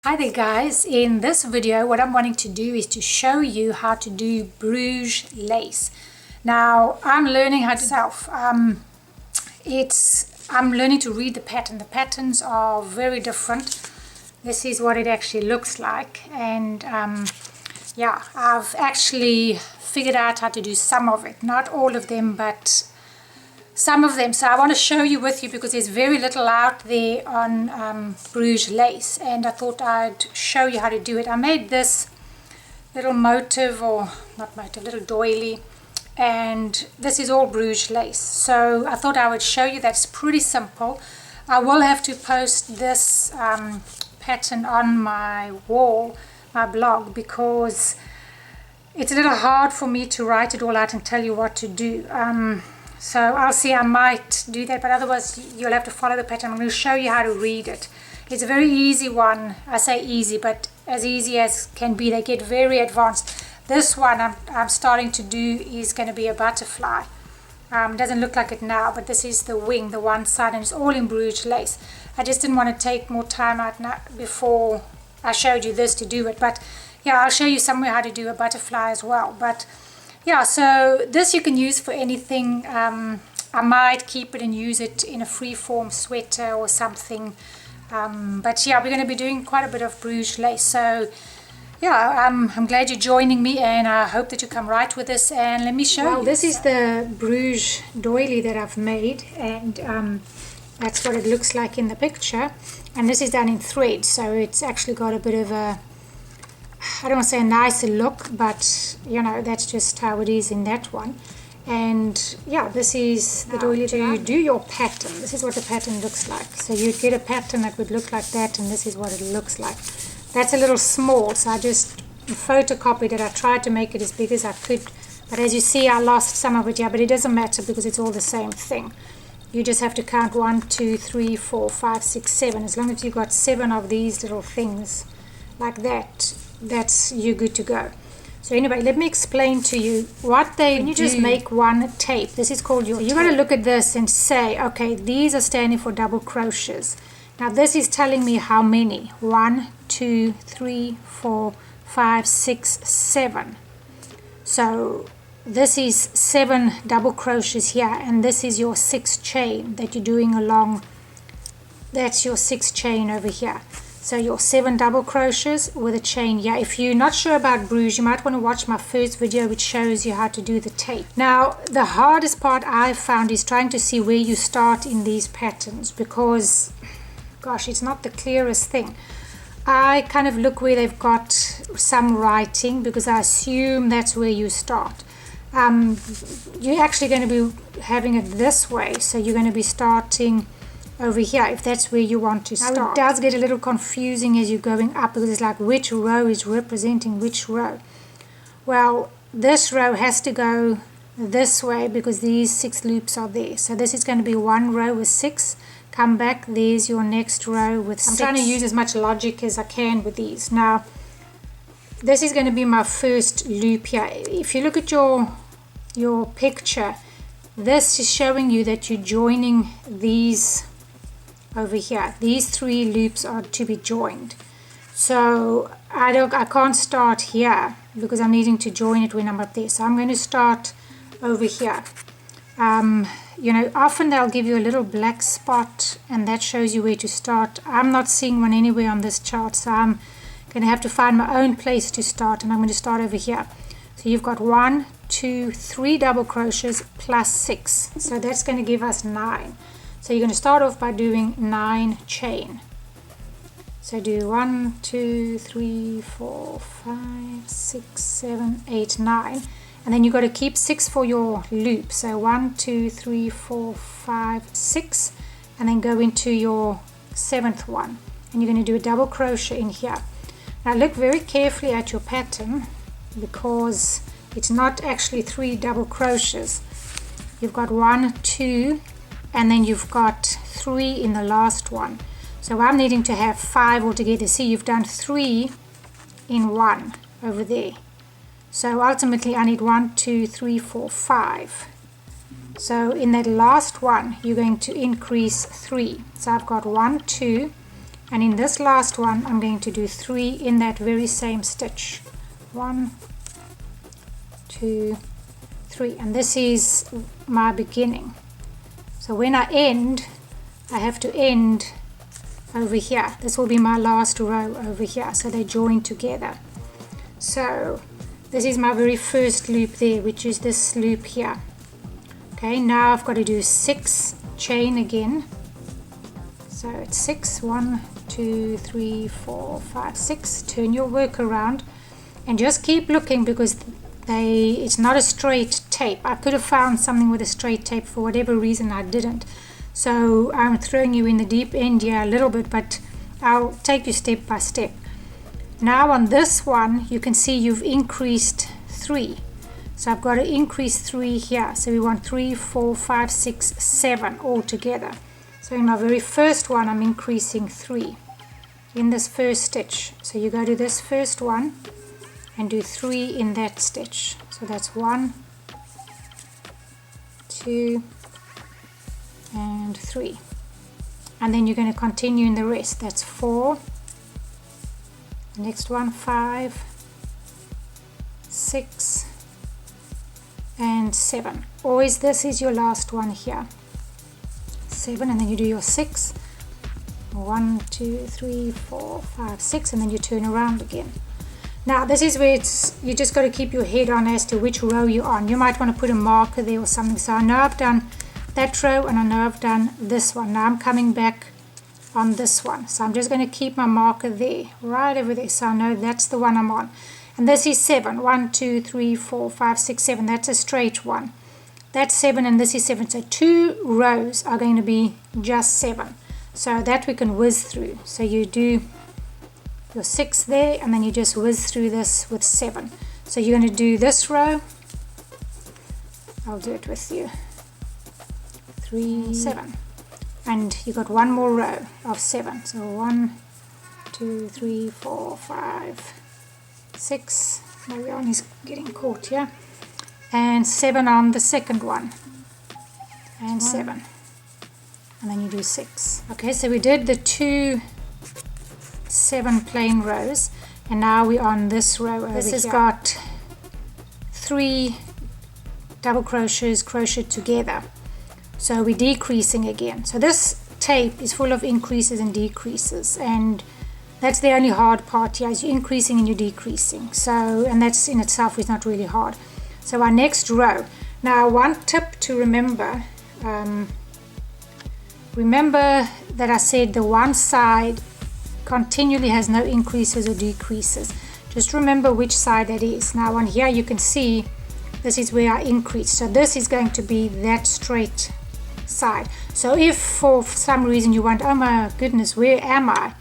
Hi there guys, in this video what I'm wanting to do is to show you how to do Bruges lace. Now I'm learning how to myself. I'm learning to read the pattern. The patterns are very different. This is what it actually looks like, and yeah, I've actually figured out how to do some of it, not all of them, but some of them. So I want to show you with you because there's very little out there on Bruges lace, and I thought I'd show you how to do it. I made this little motive, or not motive, little doily, and this is all Bruges lace. So I thought I would show you. That's pretty simple. I will have to post this pattern on my wall, my blog, because it's a little hard for me to write it all out and tell you what to do. So I'll see, I might do that, but otherwise you'll have to follow the pattern. I'm going to show you how to read it. It's a very easy one. I say easy, but as easy as can be. They get very advanced. This one I'm starting to do is going to be a butterfly. It doesn't look like it now, but this is the wing, the one side, and it's all in Bruges lace. I just didn't want to take more time out now before I showed you this to do it. But yeah, I'll show you somewhere how to do a butterfly as well. But yeah, so this you can use for anything. I might keep it and use it in a free-form sweater or something. But yeah, we're going to be doing quite a bit of Bruges lace. So yeah, I'm glad you're joining me, and I hope that you come right with us. And let me show you. Well, this is the Bruges doily that I've made, and that's what it looks like in the picture. And this is done in thread, so it's actually got a bit of a, I don't want to say a nicer look, but you know, that's just how it is in that one. And yeah, this is the doily. To do your pattern, this is what the pattern looks like. So you'd get a pattern that would look like that, and this is what it looks like. That's a little small, so I just photocopied it. I tried to make it as big as I could, but as you see, I lost some of it. Yeah, but it doesn't matter because it's all the same thing. You just have to count 1, 2, 3, 4, 5, 6, 7. As long as you've got 7 of these little things like that, you're good to go. So anyway, let me explain to you what they do. You just make one tape. This is called your tape. You've got to look at this and say, okay, these are standing for double crochets. Now this is telling me how many. 1, 2, 3, 4, 5, 6, 7. So this is 7 double crochets here, and this is your 6th chain that you're doing along. That's your 6th chain over here. So your 7 double crochets with a chain here. If you're not sure about Bruges, you might want to watch my first video which shows you how to do the tape. Now the hardest part I've found is trying to see where you start in these patterns, because gosh, it's not the clearest thing. I kind of look where they've got some writing, because I assume that's where you start. You're actually going to be having it this way, so you're going to be starting over here if that's where you want to start. Now it does get a little confusing as you're going up, because it's like which row is representing which row. Well, this row has to go this way because these 6 loops are there. So this is going to be one row with 6. Come back, there's your next row with 6. I'm trying to use as much logic as I can with these. Now this is going to be my first loop here. If you look at your picture, this is showing you that you're joining these over here. These 3 loops are to be joined. So I can't start here because I'm needing to join it when I'm up there. So I'm going to start over here. You know, often they'll give you a little black spot, and that shows you where to start. I'm not seeing one anywhere on this chart, so I'm going to have to find my own place to start, and I'm going to start over here. So you've got 1, 2, 3 double crochets plus 6. So that's going to give us 9. So you're going to start off by doing 9 chain. So do 1, 2, 3, 4, 5, 6, 7, 8, 9. And then you've got to keep 6 for your loop. So 1, 2, 3, 4, 5, 6. And then go into your 7th one. And you're going to do a double crochet in here. Now look very carefully at your pattern, because it's not actually 3 double crochets. You've got 1, 2, and then you've got 3 in the last one. So I'm needing to have 5 altogether. See, you've done 3 in 1 over there. So ultimately I need 1, 2, 3, 4, 5. So in that last one you're going to increase 3. So I've got 1, 2, and in this last one I'm going to do 3 in that very same stitch. 1, 2, 3, and this is my beginning. So when I end, I have to end over here. This will be my last row over here, so they join together. So this is my very first loop there, which is this loop here. Okay, now I've got to do 6 chain again. So it's 6, 1, 2, 3, 4, 5, 6. Turn your work around and just keep looking, because it's not a straight tape. I could have found something with a straight tape, for whatever reason I didn't. So I'm throwing you in the deep end here a little bit, but I'll take you step by step. Now on this one, you can see you've increased 3. So I've got to increase 3 here. So we want 3, 4, 5, 6, 7 all together. So in my very first one, I'm increasing 3 in this first stitch. So you go to this first one and do 3 in that stitch. So that's 1, 2, and 3, and then you're going to continue in the rest. That's 4, the next one 5, 6, and 7. Always this is your last one here, 7, and then you do your 6, 1, 2, 3, 4, 5, 6, and then you turn around again. Now this is where you just got to keep your head on as to which row you're on. You might want to put a marker there or something. So I know I've done that row, and I know I've done this one. Now I'm coming back on this one, so I'm just going to keep my marker there, right over there, so I know that's the one I'm on. And this is 7, 1, 2, 3, 4, 5, 6, 7. That's a straight one. That's 7, and this is 7. So 2 rows are going to be just 7. So that we can whiz through. So you do your 6 there, and then you just whiz through this with 7. So you're going to do this row. I'll do it with you. 3, 7, and you got one more row of 7. So 1, 2, 3, 4, 5, 6. My yarn is getting caught here, and 7 on the second one, and 7, and then you do 6. Okay, so we did the 2 7 plain rows, and now we're on this row over here. This has got 3 double crochets crocheted together. So we're decreasing again. So this tape is full of increases and decreases, and that's the only hard part here, is you're increasing and you're decreasing. So, and that's in itself is not really hard. So our next row. Now one tip to remember, remember that I said the one side continually has no increases or decreases. Just remember which side that is. Now on here you can see this is where I increase. So this is going to be that straight side. So if for some reason you want, oh my goodness, where am I?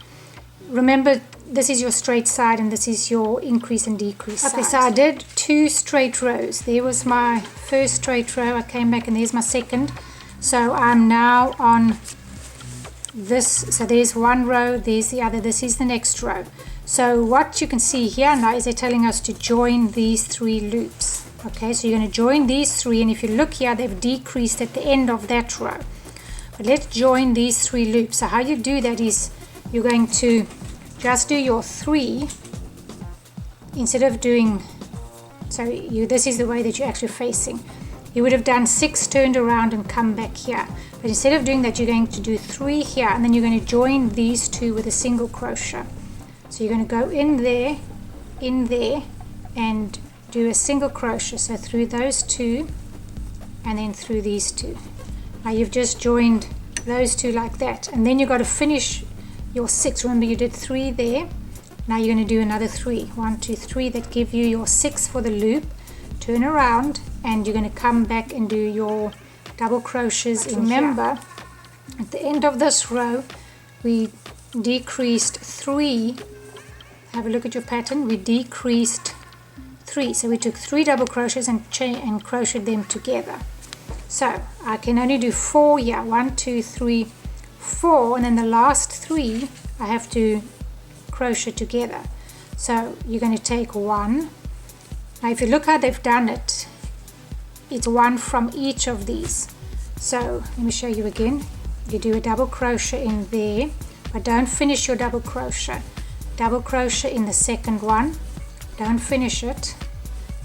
Remember, this is your straight side and this is your increase and decrease side. Okay, so I did 2 straight rows. There was my first straight row. I came back and there's my second. So I'm now on this. So there's one row, there's the other, this is the next row. So what you can see here now is they're telling us to join these 3 loops. Okay, so you're going to join these 3, and if you look here, they've decreased at the end of that row. But let's join these 3 loops. So how you do that is you're going to just do your 3 instead of doing, so this is the way that you're actually facing. You would have done 6, turned around and come back here. But instead of doing that, you're going to do 3 here, and then you're going to join these 2 with a single crochet. So you're going to go in there, and do a single crochet. So through those 2, and then through these 2. Now you've just joined those 2 like that, and then you've got to finish your 6. Remember, you did 3 there. Now you're going to do another 3. 1, 2, 3 that give you your 6 for the loop. Turn around, and you're going to come back and do your double crochets. Remember, at the end of this row, we decreased 3. Have a look at your pattern. We decreased 3. So we took 3 double crochets and crocheted them together. So I can only do 4 here. 1, 2, 3, 4, and then the last 3 I have to crochet together. So you're going to take 1. Now if you look how they've done it, it's 1 from each of these. So let me show you again. You do a double crochet in there, but don't finish your double crochet. Double crochet in the second one, don't finish it,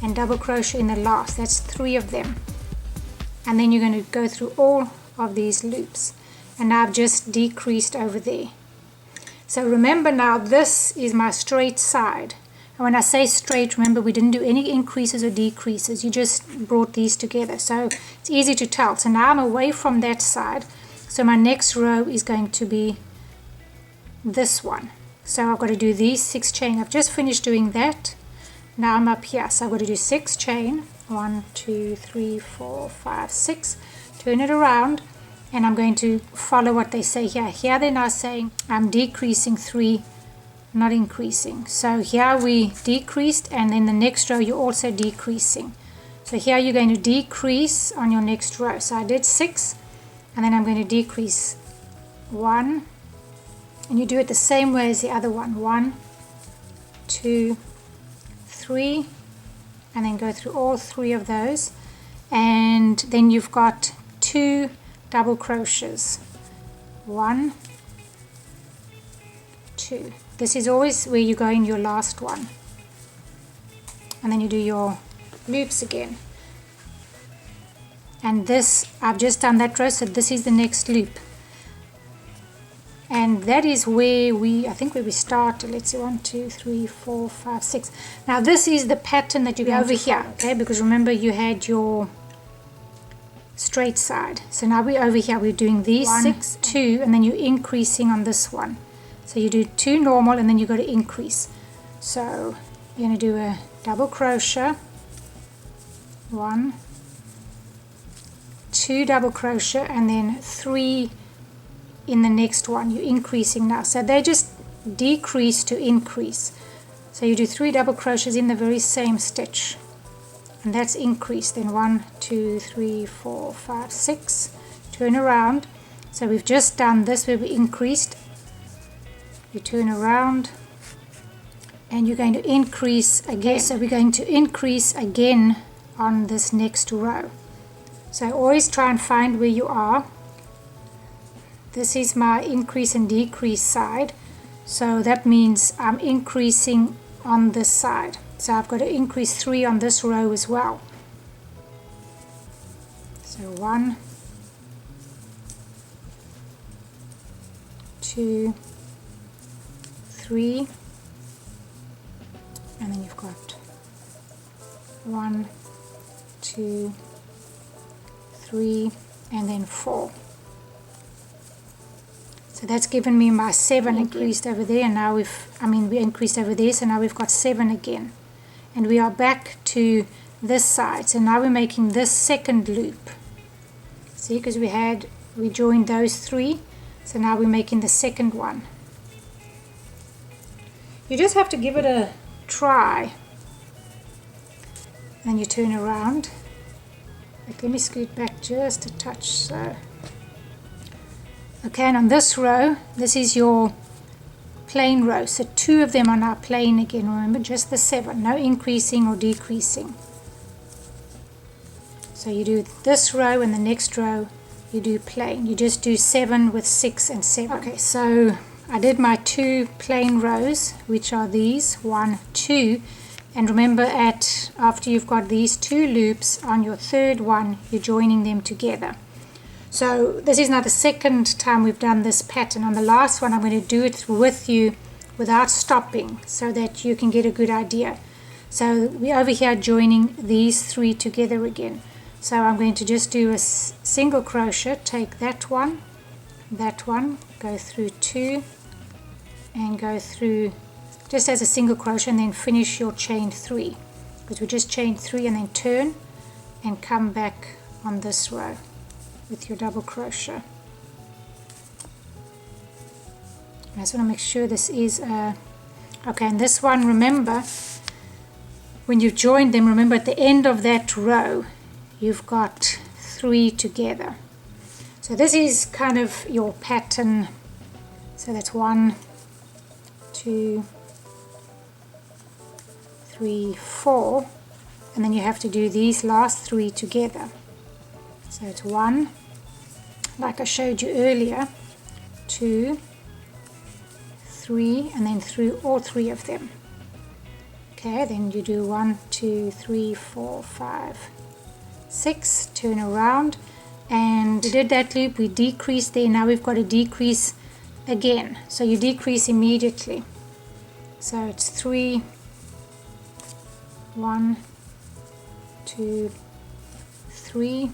and double crochet in the last. That's 3 of them, and then you're going to go through all of these loops. And now I've just decreased over there. So remember, now this is my straight side, and when I say straight, remember we didn't do any increases or decreases, you just brought these together, so it's easy to tell. So now I'm away from that side, so my next row is going to be this one. So I've got to do these 6 chain. I've just finished doing that. Now I'm up here, so I've got to do 6 chain, 1 2 3 4 5 6, turn it around, and I'm going to follow what they say here. Here they're now saying I'm decreasing 3, not increasing. So here we decreased, and then the next row you're also decreasing. So here you're going to decrease on your next row. So I did 6, and then I'm going to decrease 1, and you do it the same way as the other one. 1 2 3, and then go through all 3 of those, and then you've got 2 double crochets. 1 2. This is always where you go in your last one, and then you do your loops again. And this, I've just done that row, so this is the next loop, and that is where I think where we started. Let's see, 1 2 3 4 5 6. Now this is the pattern that you go over here, okay, because remember you had your straight side. So now we're over here, we're doing these 6 2, and then you're increasing on this one. So you do 2 normal, and then you got to increase. So you're going to do a double crochet, 1 2 double crochet, and then 3 in the next one. You're increasing now, so they just decrease to increase. So you do 3 double crochets in the very same stitch, and that's increase. Then 1 2 3 4 5 6, turn around. So we've just done this where we increased. You turn around, and you're going to increase again. So we're going to increase again on this next row. So always try and find where you are. This is my increase and decrease side, so that means I'm increasing on this side. So I've got to increase 3 on this row as well. So 1 2 3, and then you've got 1 2 3, and then 4. So that's given me my 7 increased over there, and now we increased over there, so now we've got 7 again, and we are back to this side. So now we're making this second loop. See, because we joined those 3, so now we're making the second one. You just have to give it a try, and you turn around. But let me scoot back just a touch. So okay, and on this row, this is your plain row, so 2 of them are now plain again. Remember, just the 7, no increasing or decreasing. So you do this row, and the next row you do plain. You just do 7 with 6 and 7. Okay, so I did my 2 plain rows, which are these 1 2, and remember after you've got these 2 loops on your third one, you're joining them together. So this is now the second time we've done this pattern. On the last one I'm going to do it with you without stopping, so that you can get a good idea. So we're over here joining these 3 together again. So I'm going to just do a single crochet, take that one, go through 2, and go through just as a single crochet, and then finish your chain 3, because we just chained 3, and then turn and come back on this row with your double crochet. I just want to make sure this is okay. And this one, remember, when you've joined them, remember at the end of that row you've got 3 together. So this is kind of your pattern. So that's 1 2 3 4, and then you have to do these last 3 together. So it's 1, like I showed you earlier, 2 3, and then through all 3 of them. Okay, then you do 1, 2, 3, 4, 5, 6, turn around, and we did that loop, we decreased there, now we've got to decrease again, so you decrease immediately. So it's 3, 1, 2, 3,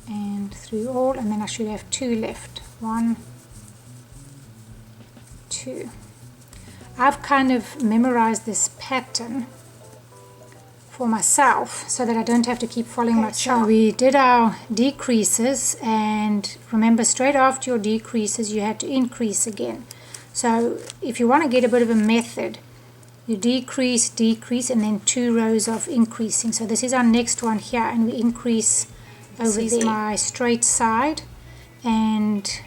and through all, and then I should have 2 left. 1, 2. I've kind of memorized this pattern for myself so that I don't have to keep following my chart. So we did our decreases, and remember, straight after your decreases you had to increase again. So if you want to get a bit of a method, you decrease, decrease, and then 2 rows of increasing. So this is our next one here, and we increase over there. This is my straight side, and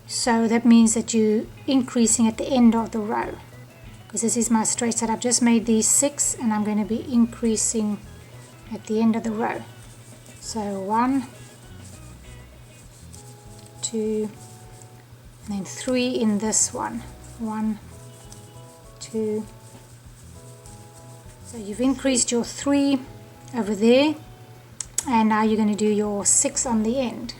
so that means that you're increasing at the end of the row, because this is my straight side. I've just made these 6, and I'm going to be increasing at the end of the row. So 1, 2, and then 3 in this one. 1, 2. So you've increased your 3 over there, and now you're going to do your 6 on the end.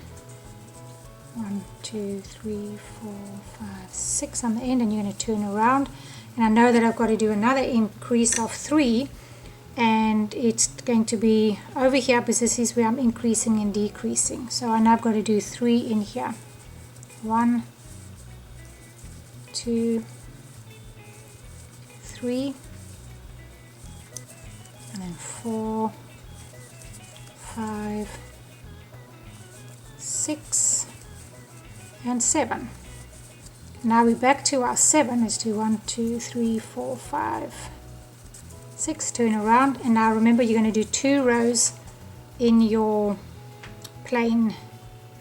1, 2, 3, 4, 5, 6 on the end, and you're going to turn around. And I know that I've got to do another increase of 3, and it's going to be over here, because this is where I'm increasing and decreasing. So I know I've got to do 3 in here. 1, 2, 3, and then 4, 5, 6, and 7. Now we're back to our 7. Let's do 1, 2, 3, 4, 5, 6, turn around, and now remember you're going to do 2 rows in your plain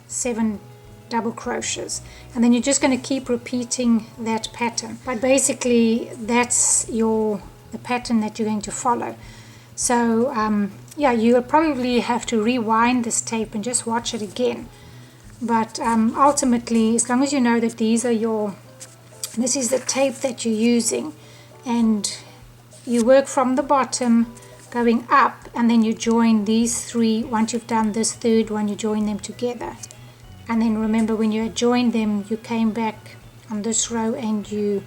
7 double crochets, and then you're just going to keep repeating that pattern. But basically that's the pattern that you're going to follow. So yeah, you'll probably have to rewind this tape and just watch it again. But ultimately, as long as you know that this is the tape that you're using, and you work from the bottom going up, and then you join these 3. Once you've done this 3rd one, you join them together. And then remember, when you had joined them, you came back on this row and you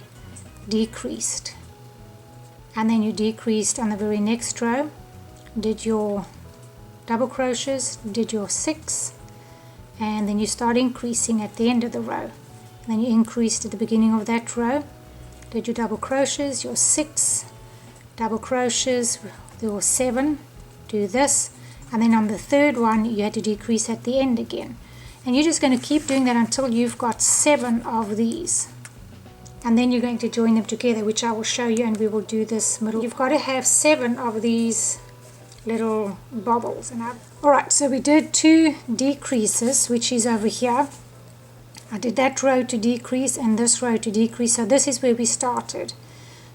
decreased. And then you decreased on the very next row, did your double crochets, did your 6, and then you start increasing at the end of the row. And then you increased at the beginning of that row, did your double crochets, your 6, double crochets, your 7, do this, and then on the 3rd one you had to decrease at the end again. And you're just going to keep doing that until you've got 7 of these. And then you're going to join them together, which I will show you, and we will do this middle. You've got to have 7 of these little bobbles. Alright, so we did 2 decreases, which is over here. I did that row to decrease and this row to decrease, so this is where we started.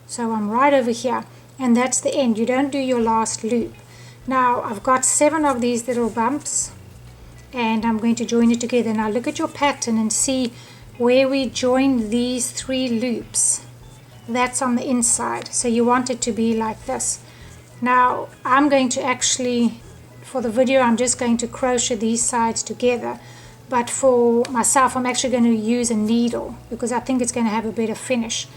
So I'm right over here, and that's the end. You don't do your last loop. Now I've got 7 of these little bumps, and I'm going to join it together. Now look at your pattern and see where we join these 3 loops. That's on the inside, so you want it to be like this. Now I'm going to actually, for the video, I'm just going to crochet these sides together, but for myself I'm actually going to use a needle because I think it's going to have a better finish.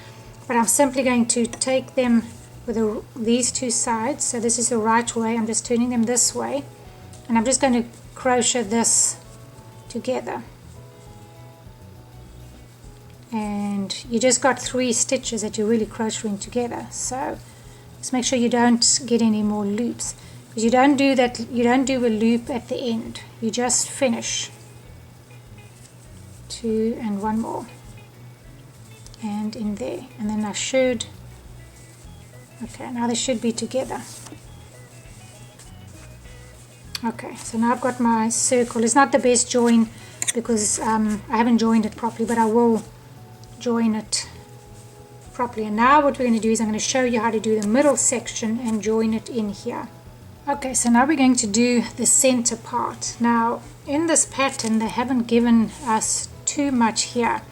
But I'm simply going to take them with these 2 sides, so this is the right way, I'm just turning them this way, and I'm just going to crochet this together. And you just got 3 stitches that you're really crocheting together, so just make sure you don't get any more loops, because you don't do that, you don't do a loop at the end, you just finish. 2 and 1 more, and in there, and then I should, okay, now they should be together. Okay, so now I've got my circle. It's not the best join because I haven't joined it properly, but I will join it properly. And now what we're going to do is I'm going to show you how to do the middle section and join it in here. Okay, so now we're going to do the center part. Now in this pattern they haven't given us too much here,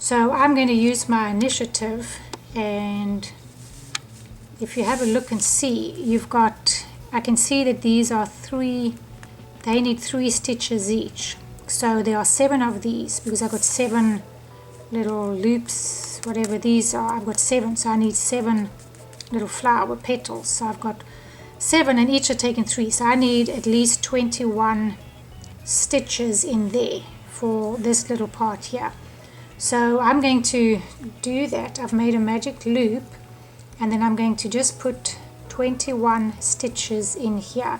So I'm going to use my initiative, and if you have a look and see, you've got, I can see that these are 3, they need 3 stitches each. So there are 7 of these because I've got 7 little loops, whatever these are. I've got 7, so I need 7 little flower petals. So I've got 7 and each are taking 3, so I need at least 21 stitches in there for this little part here. So I'm going to do that. I've made a magic loop, and then I'm going to just put 21 stitches in here.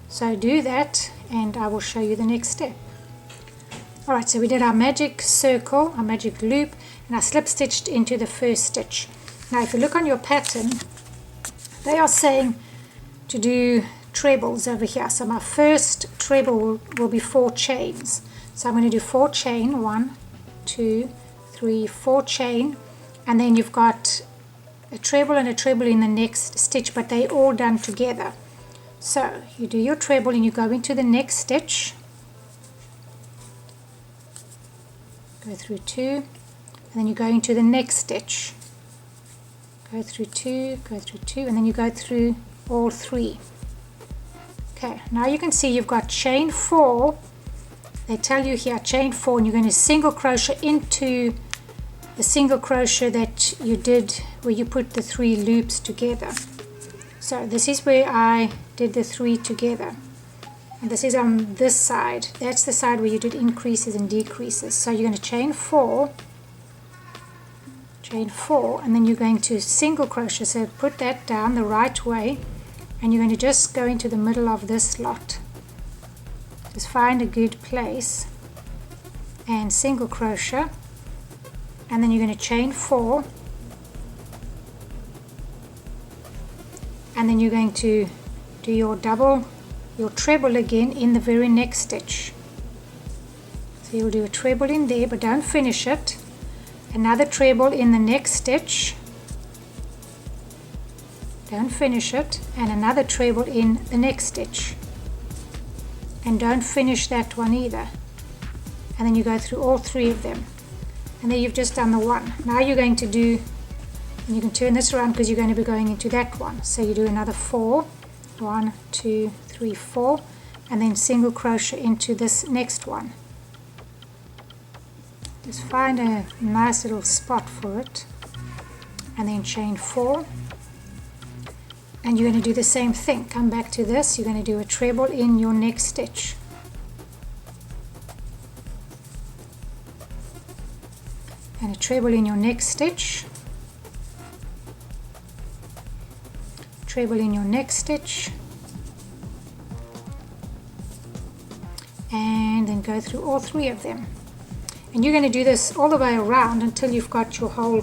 So do that and I will show you the next step. Alright, so we did our magic circle, our magic loop, and I slip stitched into the first stitch. Now if you look on your pattern, they are saying to do trebles over here. So my first treble will be 4 chains. So I'm going to do 4 chain, 1, 2, 3, 4 chain, and then you've got a treble and a treble in the next stitch, but they all done together. So you do your treble and you go into the next stitch, go through 2, and then you go into the next stitch, go through 2, go through 2, and then you go through all 3. Okay, now you can see you've got chain 4. They tell you here chain 4, and you're going to single crochet into the single crochet that you did where you put the 3 loops together. So this is where I did the 3 together, and this is on this side. That's the side where you did increases and decreases. So you're going to chain 4, and then you're going to single crochet. So put that down the right way, and you're going to just go into the middle of this lot. Just find a good place and single crochet, and then you're going to chain 4, and then you're going to do your treble again in the very next stitch. So you'll do a treble in there, but don't finish it. Another treble in the next stitch, don't finish it, and another treble in the next stitch, and don't finish that one either. And then you go through all 3 of them, and then you've just done the one. Now you're going to do, and you can turn this around because you're going to be going into that one. So you do another 4, 1, 2, 3, 4, and then single crochet into this next one. Just find a nice little spot for it, and then chain 4, and you're going to do the same thing. Come back to this, you're going to do a treble in your next stitch, and a treble in your next stitch, treble in your next stitch, and then go through all 3 of them. And you're going to do this all the way around until you've got your whole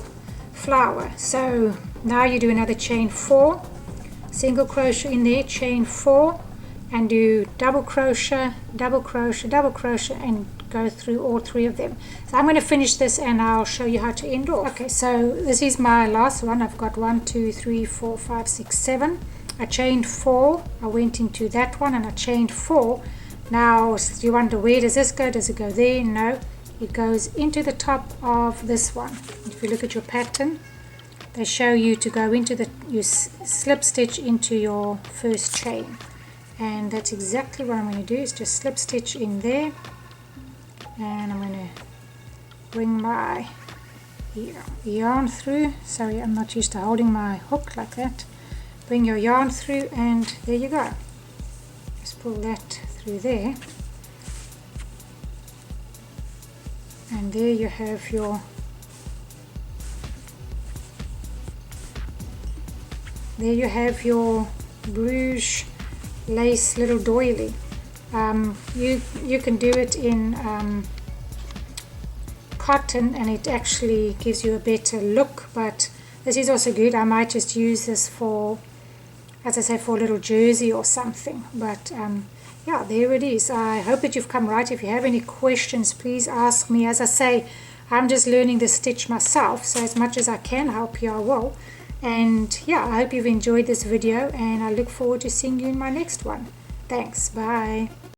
flower. So now you do another chain 4, single crochet in there, chain 4, and do double crochet, double crochet, double crochet, and go through all 3 of them. So I'm going to finish this and I'll show you how to end off. Okay, so this is my last one. I've got 1, 2, 3, 4, 5, 6, 7. I chained 4, I went into that one and I chained 4. Now you wonder, where does this go? Does it go there? No, it goes into the top of this one. If you look at your pattern, they show you to go into the, you slip stitch into your first chain, and that's exactly what I'm going to do, is just slip stitch in there, and I'm going to bring my yarn through. Sorry, I'm not used to holding my hook like that. Bring your yarn through, and there you go. Just pull that through there, and there you have your Bruges lace little doily. You can do it in cotton and it actually gives you a better look, but this is also good. I might just use this for, as I say, for a little jersey or something. But yeah, there it is. I hope that you've come right. If you have any questions, please ask me. As I say, I'm just learning the stitch myself, so as much as I can help you, I will. And yeah, I hope you've enjoyed this video, and I look forward to seeing you in my next one. Thanks, bye.